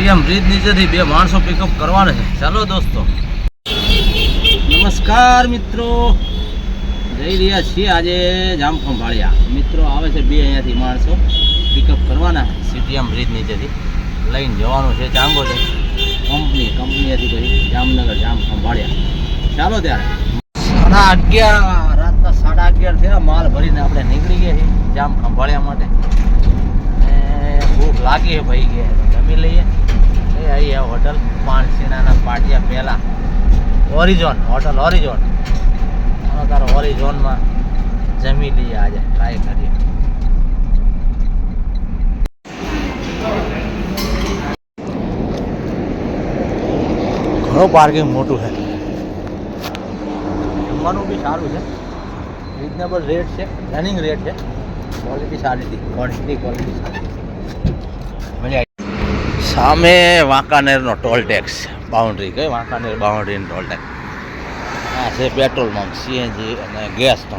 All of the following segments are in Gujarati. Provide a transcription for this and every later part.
સીટીએમ બ્રિજ નીચેથી બે માણસો પિકઅપ કરવાના છે. ચાલો દોસ્તો, નમસ્કાર મિત્રો, જઈ રહ્યા છીએ આજે જામખંભાળિયા. મિત્રો આવે છે બે અહીંયાથી માણસો પિકઅપ કરવાના સીટીએમ બ્રિજ નીચેથી લઈને જવાનું છે ચાંગોદર કંપનીએથી પછી જામનગર જામખંભાળિયા. ચાલો ત્યારે 11:30 રાતના 11:30 થયા. માલ ભરીને આપણે નીકળી ગયા છીએ જામખંભાળિયા માટે. ભૂખ લાગી છે ભાઈ, કે જમી લઈએ. અહીં હોટલ પાનસીનાના પાટિયા પહેલાં ઓરિઝોન હોટલ ઓરિઝોન. તારો ઓરિઝોનમાં જમી લઈએ, આજે ટ્રાય કરીએ. ઘણું પાર્કિંગ મોટું છે, જમવાનું બી સારું છે, રિઝનેબલ રેટ છે, રનિંગ રેટ છે, ક્વોલિટી સારી હતી, ક્વોલિટી સારી. સામે વાંકાનેરનો ટોલ ટેક્સ બાઉન્ડ્રી, કઈ વાંકાનેર બાઉન્ડ્રીનો ટોલ ટેક્સ. આ છે પેટ્રોલ પંપ, સીએનજી અને ગેસનો.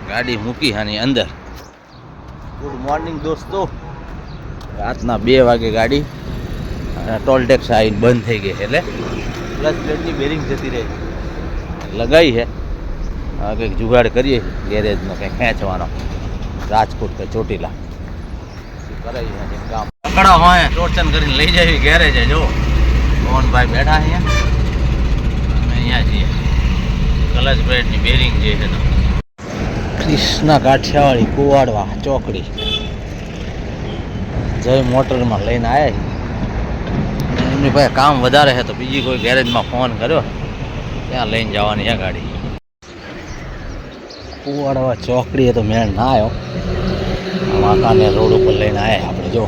ગાડી મૂકી આની અંદર. ગુડ મોર્નિંગ દોસ્તો. રાતના 2 વાગે ગાડી અને ટોલ ટેક્સ આવીને બંધ થઈ ગઈ છે, એટલે પ્લસ પ્લેટની બેરિંગ જતી રહી લગાવી છે. હવે કંઈક જુગાડ કરીએ ગેરેજનો, કંઈક ખેંચવાનો. રાજકોટ કે ચોટીલા કરાવી છે કામ. પકડા હોય ટોર્ચન કરીને લઈ જાય ગેરેજ. જો મોહનભાઈ બેઠા અહીંયા, અમે અહીંયા છીએ. કલચ બ્રેડની બેરિંગ જે છે કૃષ્ણા કાઠિયાવાડી કુવાડવા ચોકડી જય મોટરમાં લઈને આવ્યા. એમની પાસે કામ વધારે છે તો બીજી કોઈ ગેરેજમાં ફોન કર્યો, ત્યાં લઈને જવાની છે ગાડી. કુવાડવા ચોકડીએ તો મેળ ના આવ્યો. વાંકાનેર રોડ ઉપર લઈને આવ્યા આપણે. જો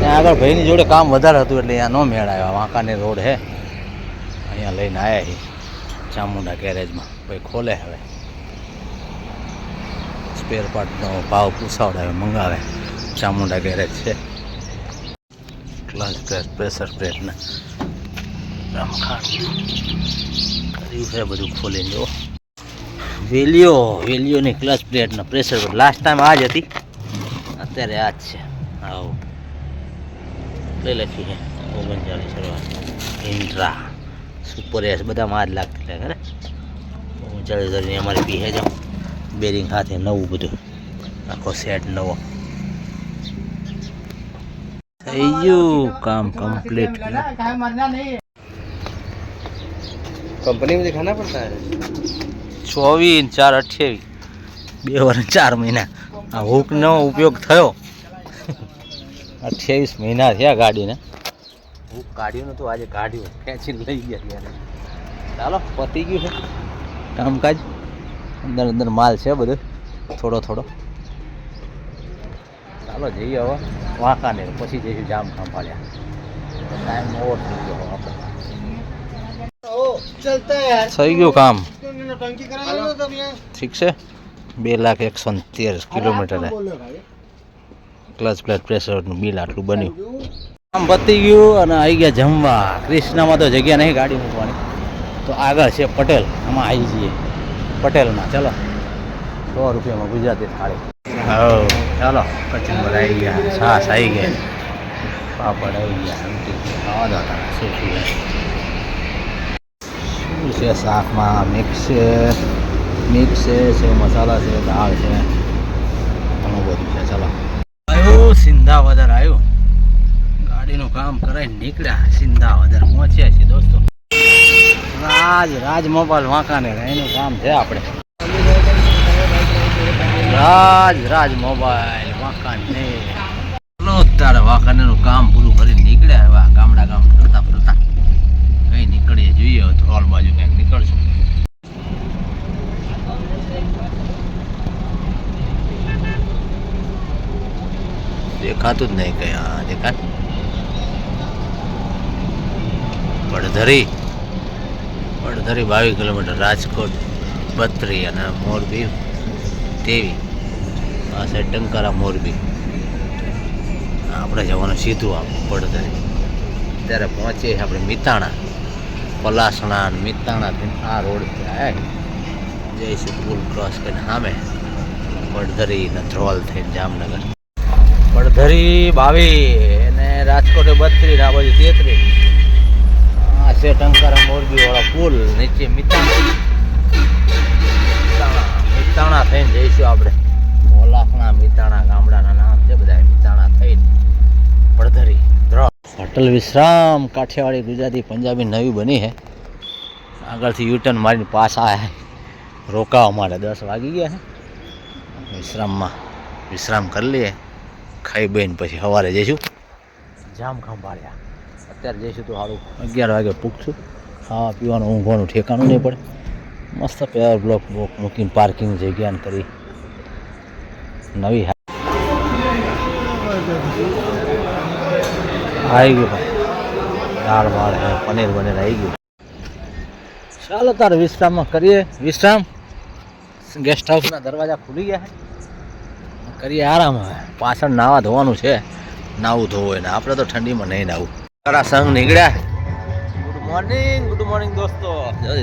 ત્યાં આગળ ભાઈની જોડે કામ વધારે હતું એટલે અહીંયા ન મેળ આવ્યા. વાંકાનેર રોડ છે, અહીંયા લઈને આવ્યા છીએ ચામુંડા ગેરેજમાં. ભાઈ ખોલે હવે સ્પેર પાર્ટનો ભાવ પૂછાવડાવે, મંગાવે. ચામુંડા ગેરેજ છે. ક્લચ પ્રેસ, પ્રેશર પ્લેટને રમખાણ કર્યું છે બધું ખોલીને. જો વેલિયોની ક્લચ પ્લેટના પ્રેશર પ્લેટ લાસ્ટ ટાઈમ આ જ હતી, અત્યારે આ જ છે. આવો લઈ લખી છે 39 ઇન્ટ્રા સુપર એસ, બધામાં આ જ લાગતી લાગે. ખરે 39 અમારી પીહે જાઓ. બેરિંગ સાથે નવું બધું, આખો સેટ નવો થઈ ગયું. કામ કમ્પ્લીટ. कंपनी में दिखाना पड़ता है. 24/4/28 2 વર્ષ 4 મહિના આ હુકનો ઉપયોગ થયો. 28 મહિના થયા ગાડીને. હુક કાઢ્યું નતું, આજે કાઢ્યું, ખેંચીને લઈ ગયા ત્યારે. ચાલો પતી ગયું છે કામકાજ. અંદર માલ છે બધું થોડો. ચાલો જઈએ હવે વાંકાનેર, પછી જઈશું જામખંભાળિયા. ટાઈમ ઓવર થઈ ગયો આપણે. થઈ ગયું કામ, ઠીક છે. 2,113 કિલોમીટર. ક્લચ પ્લેટ પ્રેશરનું બિલ આટલું બન્યું. કામ પતી ગયું અને આવી ગયા જમવા. કૃષ્ણામાં તો જગ્યા નહીં ગાડી મૂકવાની, તો આગળ છે પટેલ, આમાં આવી જઈએ પટેલમાં. ચાલો 100 રૂપિયામાં ગુજરાતી થાળી. હા ચાલો, કચુંબર આવી ગયા, છાશ આવી ગયા, પાપડ આવી ગયા, ખાવા દો શું છે શાકમાં. મિક્સ છે, સેવ મસાલા છે, દાળ છે, ઘણું બધું છે. ચાલો આવ્યું સિંધાવદર, આવ્યું ગાડીનું કામ કરાવી નીકળ્યા. સિંધાવદર પહોંચ્યા છીએ દોસ્તો. રાજ મોબાઈલ વાંકાનેર એનું કામ છે આપણે. રાજ મોબાઈલ વાંકાનેર. ચલો તારે વાંકાનેરનું કામ પૂરું કરી નીકળ્યા. હવે ગામ ફરતા કઈ નીકળીએ, જોઈએ ધ્રોલ બાજુ ક્યાંક નીકળશું. દેખાતું જ નહીં કઈ. હા દેખાય પડધરી 22 કિલોમીટર. રાજકોટ 32 અને મોરબી 23. આ સાઈડ ટંકારા મોરબી. આપણે જવાનું સીધું આમ પડધરી. ત્યારે પહોંચીએ આપણે મિતાણા, પલાસણા મિતાણાથી આ રોડથી આવ્યા જઈશું પુલ ક્રોસ કરીને સામે પડધરી ને ધ્રોલ થઈને જામનગર. પડધરી 22 અને રાજકોટ 32 આ બાજુ 33. આ છે ટંકારા મોરબી વાળો પુલ, નીચે મિતાણા થઈને જઈશું આપણે. ઓલાખણા મિતાણા ગામડાના નામ છે બધા, મિતાણા થઈને પડધરી. હોટલ વિશ્રામ કાઠિયાવાડી ગુજરાતી પંજાબી નવી બની છે. આગળથી યુટર્ન મારીને પાછા રોકાવા માટે 10 વાગી ગયા છે. વિશ્રામ કરી લઈએ, ખાઈ બેન પછી સવારે જઈશું જામ ખંભાળ્યા. અત્યારે જઈશું તો સારું 11 વાગે પૂગશું. ખાવા પીવાનું ઊંઘવાનું ઠેકાણું નહીં પડે. મસ્ત પેર બ્લોક મૂકીને પાર્કિંગ જગ્યાને કરી નવી આવી ગયું ભાઈ. દાળ વાળ હે, પનીર બનીર આવી ગયું. ચાલો તારે વિશ્રામમાં કરીએ વિશ્રામ. ગેસ્ટ હાઉસના દરવાજા ખુલી ગયા છે, કરીએ આરામ. પાછળ નાવા ધોવાનું છે, નાવું ધોવું ને આપણે તો ઠંડીમાં નહીં નાવું. તારા સંઘ નીકળ્યા. ગુડ મોર્નિંગ દોસ્તો.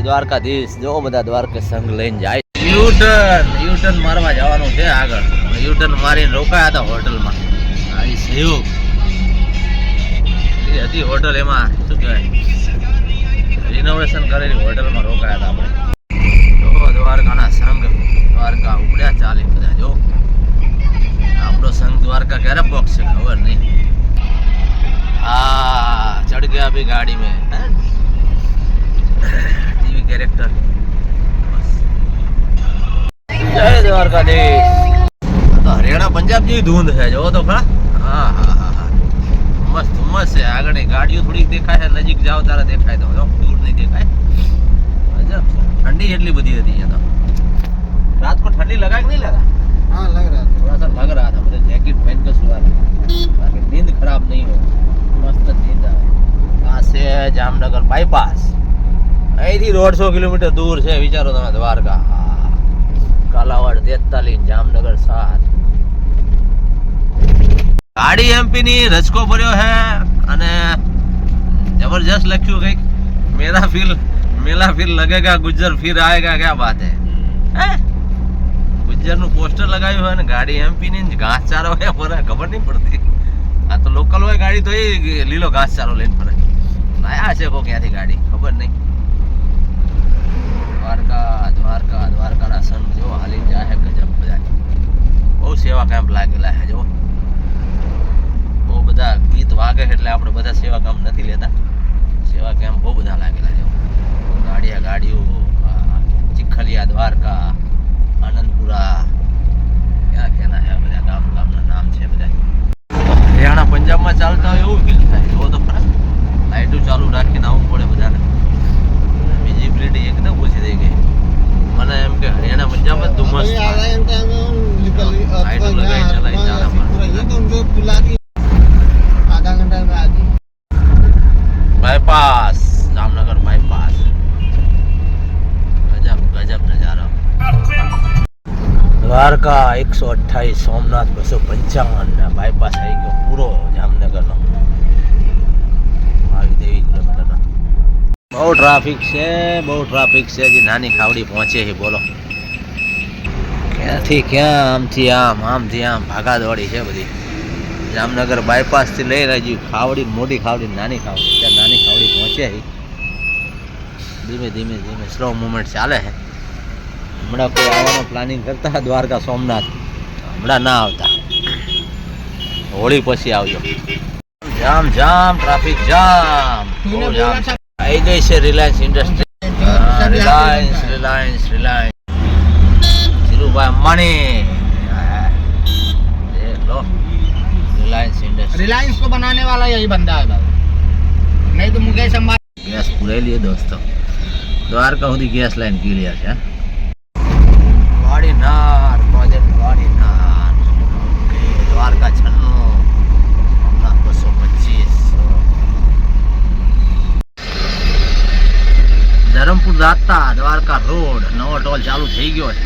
દ્વારકાધીશ જો બધા દ્વારકા સંઘ લઈને જાય. યુટર્ન મારવા જવાનું છે આગળ. યુટર્ન મારીને રોકાયા હતા હોટલમાં. આવી સહયોગ હતી હોટલ, એમાં શું કહેવાય રિનોવેશન કરેલી હોટલમાં રોકાયા હતા આપણે. જો દ્વારકાના સંઘ દ્વારકા ઉપડ્યા ચાલે બધા. જો આપણો સંઘ દ્વારકા ક્યારે પહોંચશે ખબર નહીં. हाँ चढ़ गया अभी गाड़ी में टीवी कैरेक्टर. जय द्वारकाधीश. तो हरियाणा पंजाब જેવી ધૂંધ છે જો તો ખરા. હા હા હા મસ્ત ધુમ્મસ છે. આગળની ગાડીઓ થોડીક દેખાય છે, નજીક જાઓ તારે દેખાય તો જો, દૂર નહીં દેખાય. ગજબ. ठंडी એટલી બધી હતી यहाँ तो. रात को ठंडी लगा कि नहीं लगा? हाँ लग रहा था, थोड़ा सा लग रहा था. मुझे जैकेट पहन कर सुआ ताकि नींद खराब नहीं हो. मस्त नींद આવે. આ છે જામનગર બાયપાસ. અહીંથી 150 કિલોમીટર દૂર છે. વિચારો તમે દ્વારકા, કાલાવાડ 43, જામનગર 7. ગાડી એમપી ની રચકો ભર્યો છે અને જબરજસ્ત લખ્યું કંઈક મેલા ફિર लगेगा गुज्जर फिर आएगा. क्या बात है? गुज्जर નું પોસ્ટર લગાવ્યું હોય ને ગાડી એમપી ની ઘાસ ચારો હોય પર ખબર નહીં પડતી. આ તો લોકલ હોય ગાડી તો એ લીલો ઘાસ ચારો લઈને ફરે. લાયા છે કો ક્યાંથી ગાડી ખબર નહીં. દ્વારકાના સંત જો હાલી જાય ગજબ બધા. બહુ સેવા કેમ્પ લાગેલા છે જો. બહુ બધા ગીત વાગે એટલે આપણે બધા સેવા કામ નથી લેતા. સેવા કેમ્પ બહુ બધા લાગેલા છે. ગાડીઓ ચીખલિયા, દ્વારકા, આનંદપુરા, ક્યાં ક્યાંના છે બધા ગામના નામ છે બધા. હરિયાણા પંજાબમાં ચાલતા હોય એવું ફીલ થાય. જો તો ખરા લાઇટો ચાલુ રાખીને આવવું પડે બધાને. વિઝિબિલિટી એકદમ ઓછી થઈ ગઈ. મને એમ કે હરિયાણા પંજાબ જ ધુમ્મસ લાઇટો લગાવી ચલાવી ચાલે. Bypass, Jamnagar bypass. ગજબ નજારો. દ્વારકા 128, સોમનાથ 255 ને બાયપાસ આવી ગયો પૂરો જામનગરનો. આવી 23 કિલોમીટરનો. બહુ ટ્રાફિક છે. હજી નાની ખાવડી પહોંચે છે. બોલો ક્યાંથી ક્યાં, આમથી આમ ભાગાદોડી છે બધી. જામનગર બાયપાસથી લઈ રહી ખાવડી, મોટી ખાવડી, નાની ખાવડી. ત્યાં નાની ખાવડી પહોંચે છે. ધીમે સ્લો મુવમેન્ટ ચાલે છે. હમણાં કોઈ આવવાનું પ્લાનિંગ કરતા દ્વારકા સોમનાથ, હમણાં ના આવતા, હોળી પછી આવજો. જામ ટ્રાફિક જામ. આવી ગઈ છે Reliance industry. Reliance Dhirubhai Ambani. देख लो रिलायंस इंडस्ट्री. रिलायंस को बनाने वाला यही बंदा है भाई, नहीं तो मुकेश अंबानी. गैस पूरे लिए दोस्तों. द्वारका સુધી ગેસ લાઈન ક્લિયર છે. વાડીનાર પ્રોજેક્ટ, વાડીનાર. દ્વારકા 96, હમણાં 225. ધરમપુર દાતા દ્વારકા રોડ નવો ટોલ ચાલુ થઈ ગયો છે.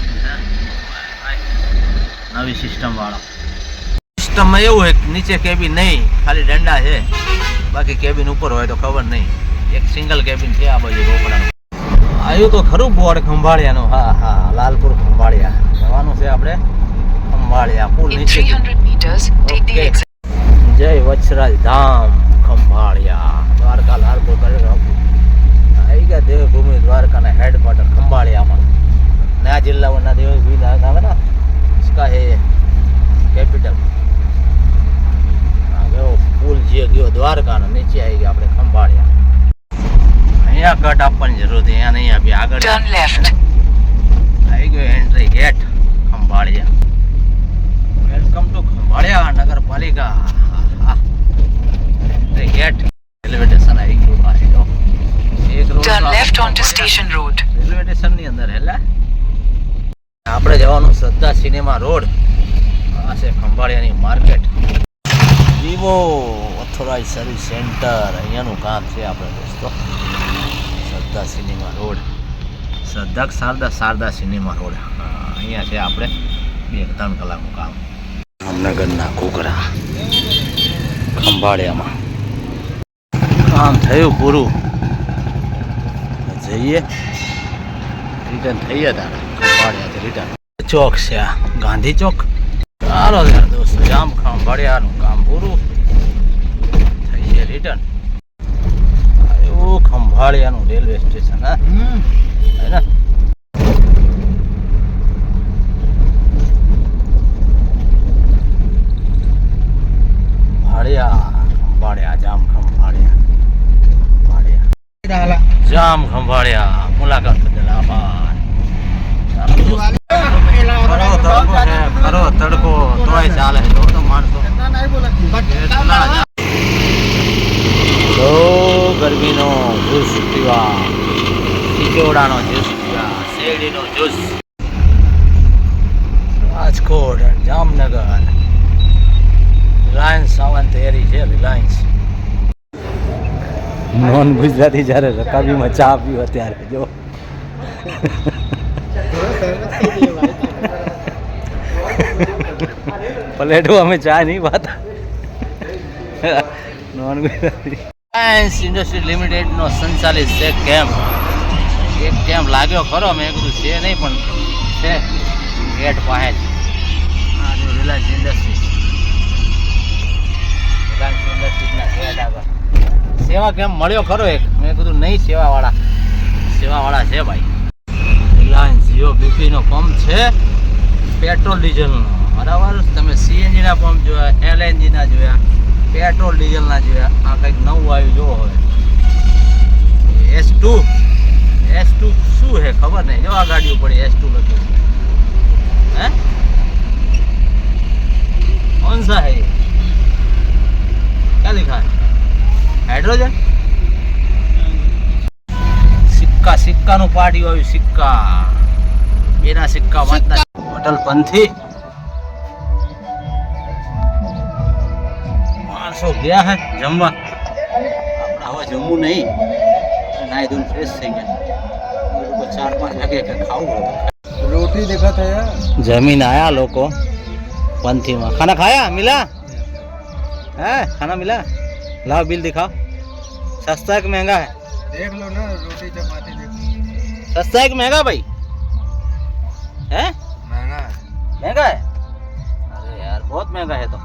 નવી સિસ્ટમ વાળો. સિસ્ટમમાં એવું હોય નીચે કેબિન નહીં, ખાલી ડંડા છે. બાકી કેબિન ઉપર હોય તો ખબર નહીં. એક સિંગલ કેબિન છે આ બાજુ રોકડાનું. આવ્યું તો ખરું બોર્ડ ખંભાળિયાનું. હા લાલપુર ખંભાળિયા જવાનું છે આપણે. ખંભાળિયા પુલ નીચે. જય વચરાજ ધામ ખંભાળિયા દ્વારકા લાલપુર આવી ગયા દેવભૂમિ દ્વારકાના હેડક્વાર્ટર ખંભાળિયામાં નયા જિલ્લાના દેવભૂમિ આવે ને इसका है कैपिटल ગયો પુલ જે ગયો દ્વારકાનો નીચે આવી ગયા આપણે ખંભાળિયા અહીંયા કટ આપવાની જરૂર હતી અહીંયા નહીં આપી આગળ ટર્ન લેફ્ટ આવી ગયો entry gate Khambhalia welcome to Khambhalia નગરપાલિકા એન્ટ્રી ગેટ રેલવે સ્ટેશન આવી ગયું ભાઈ એક road turn left on to station road railway station ની અંદર હેલા આપણે જવાનું શ્રદ્ધા સિનેમા રોડ આ છે ખંભાળિયાની market Vivo authorised service centre અહીંયાનું કામ છે આપણે દોસ્તો Shraddha cinema road Sharda cinema road અહીંયા છે આપણે 2-3 કલાકનું કામ જામનગરના ઘૂઘરા ખંભાળિયામાં કામ થયું પૂરું જઈએ રિટર્ન થઈએ તારે ખંભાળિયાથી રિટર્ન ચોક છે આ ગાંધી ચોક ચાલો યાર દોસ્તો જામ ખંભાળિયાનું કામ પૂરું થઈએ રિટર્ન એવું ખંભાળિયાનું રેલવે સ્ટેશન હા હે ને ખંભાળિયા જામ ખંભાળિયા મુલાકાત બદલ આભાર કરો તડકો તોય ચાલે તો માણસો તો ગરમીનો જ્યુસ પીવા ખીચોડાનો જ્યુસ પીવા શેરડીનો જ્યુસ રાજકોટ જામનગર રિલાયન્સ સાવંત એરી છે રિલાયન્સ નોન ગુજરાતી જ્યારે રકાબીમાં ચા પીવો ત્યારે જો પ્લેટો અમે ચા નહીં પાતા નોન ગુજરાતી રિલાયન્સ ઇન્ડસ્ટ્રી લિમિટેડનો સંચાલિત છે કેમ્પ એક કેમ્પ લાગ્યો ખરો મેં કીધું છે નહીં પણ છે ગેટ પાસે જ આ જો રિલાયન્સ ઇન્ડસ્ટ્રીઝના ગેટ આગળ સેવા કેમ્પ મળ્યો ખરો એક મેં કીધું નહીં સેવાવાળા છે ભાઈ રિલાયન્સ જીઓ બીપીનો પંપ છે પેટ્રોલ ડીઝલનો બરાબર તમે સીએનજીના પંપ જોયા એલએનજીના જોયા પેટ્રોલ ડીઝલના જોયા આ કંઈક નવું આવ્યું જોવો હવે S2 શું હે ખબર નહીં જો આ ગાડીઓ પડી S2 લખ્યું હે कौन सा है ये क्या लिखा है हाइड्रोजन સિક્કાનું પાટિયું આવ્યું સિક્કા બેના સિક્કા વાંચના હોટલ પંથી માણસો ગયા હે જમવા આપણે હવે જમવું નહીં નાઈ ધોઈને ફ્રેશ થઈ ગયા 4-5 વાગે કે ખાવું रोटी देखा था यार जमीन आया लोग पंथी में खाना खाया मिला है खाना मिला लाओ बिल दिखाओ सस्ता है कि महंगा है देख लो ना रोटी चपाती देखो सस्ता है कि महंगा भाई है महंगा है महंगा है अरे यार बहुत महंगा है तो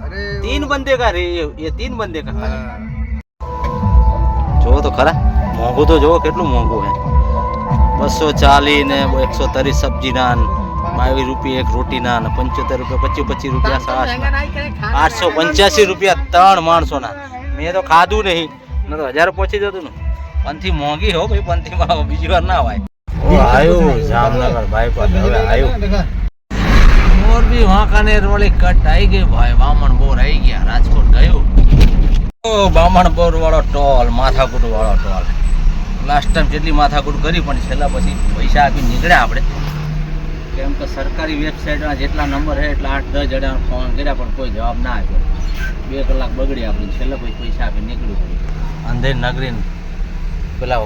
अरे 3 बंदे का ये 3 बंदे का खाना हाँ। जो तो खरा मोंघू तो जो કેટલું મોંઘું है 240 ને 130 सब्जी नान 22 रुपये एक रोटी नान 75 रुपये 25 रुपया 885 रुपया 3 माणसों ना मैं तो खाधું नहीं न तो 1000 पहुंची जतुं ने पंथी मोंघी हो भाई पंथी में बीजी बार ना आवाय ओ आयो जामनगर बाईपास હવે આયો મોરબી વાંકાનેર વાળી કટ આવી ગઈ ભાઈ બામણ બોર આવી ગયા રાજકોટ ગયો ઓ બામણ બોર વાળો ટોલ માથાકૂટ વાળો ટોલ લાસ્ટ ટાઈમ જેટલી માથાકૂટ કરી પણ છેલ્લા પછી પૈસા આપી નીકળ્યા આપણે કેમ કે સરકારી વેબસાઇટમાં જેટલા નંબર છે એટલા 8-10 જણા ફોન કર્યા પણ કોઈ જવાબ ના આપ્યો 2 કલાક બગડી આપણી છેલ્લા પછી પૈસા આપી નીકળ્યું પડ્યું અંધેર નગરી પેલા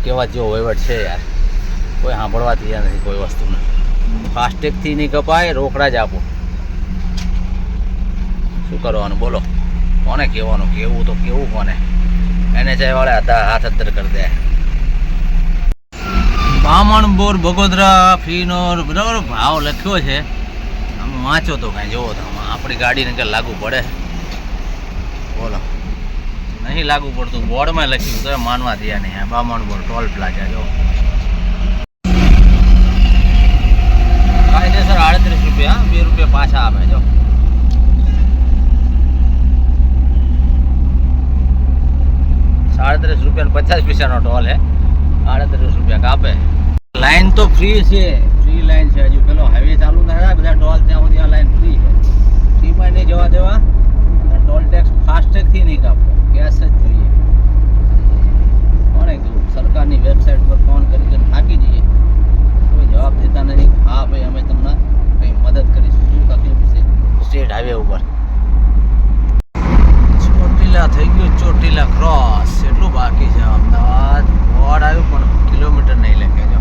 કેવા જેવો વહીવટ છે યાર કોઈ સાંભળવા તૈયાર નથી કોઈ વસ્તુ નથી ફાસ્ટેગથી નહીં કપાય રોકડા જ આપો શું કરવાનું બોલો કોને કહેવાનું કેવું તો કેવું કોને NHI વાળા હતા હાથ અદ્દર કરી દે બામણ બોર બગોદરા ફીનો બરાબર ભાવ લખ્યો છે આમ વાંચો તો કાંઈ જોવો તો આપણી ગાડીને કે લાગુ પડે નહીં લાગુ પડતું, બોર્ડમાં લખ્યું તો માનવા દે નહીં. બામણબોર ટોલ પ્લાઝા જો કાયદેસર 38 રૂપિયા, 2 રૂપિયા પાછા આપે જો. ₹37.50 ટોલ હે, 38 રૂપિયા કાપે. લાઈન તો ફ્રી છે, ફ્રી લાઈન છે. હજુ પેલો હાઈવે ચાલુ થાય બધા ટોલ ત્યાં સુધી આ લાઈન ફ્રી છે. ફ્રીમાં નહીં જવા દેવા. ટોલ ટેક્સ ફાસ્ટેગથી નહીં કાપવો, કેશ જ જોઈએ. કોણે કીધું? સરકારની વેબસાઇટ પર ફોન કરીને થાકી જઈએ, કોઈ જવાબ દેતા નથી. હા ભાઈ અમે તમને કંઈ મદદ કરીશું, શું તકલીફ છે સ્ટેટ હાઈવે ઉપર. ચોટીલા થઈ ગયું, ચોટીલા ક્રોસ. એટલું બાકી છે. અમદાવાદ બોર્ડ આવ્યું પણ કિલોમીટર નહીં લખે જો.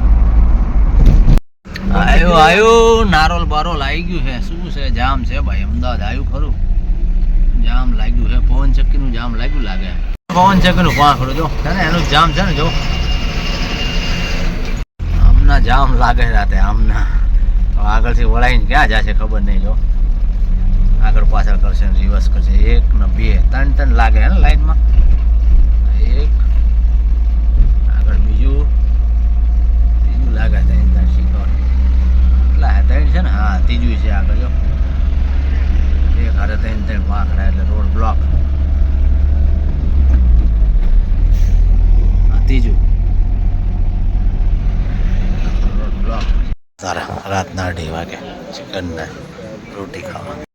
આવ્યું નારોલ બારોલ આવી ગયું છે. શું છે? જામ છે ભાઈ. અમદાવાદ આવ્યું ખરું, જામ લાગ્યું છે. પવન ચક્કીનું જામ લાગ્યું લાગે. પવન ચક્કીનું પાંખડું જો છે ને, એનું જામ છે ને જો. આમના જામ લાગે રાતે આમના. આગળથી વળાઈને ક્યાં જશે ખબર નહીં જો. આગળ પાછળ કરશે, રિવર્સ કરશે. 1 ને 2 3 લાગે હે ને લાઈનમાં. 1 આગળ બીજું લાગે 3 શીખવા એટલા 3 છે ને. હા ત્રીજું છે આગળ જો. 1 હારે 3 પાંખડા એટલે રોડ બ્લોક. ત્રીજું રોડ બ્લોક. સારા રાતના 2:30 વાગે ચિકન ને રોટી ખાવા.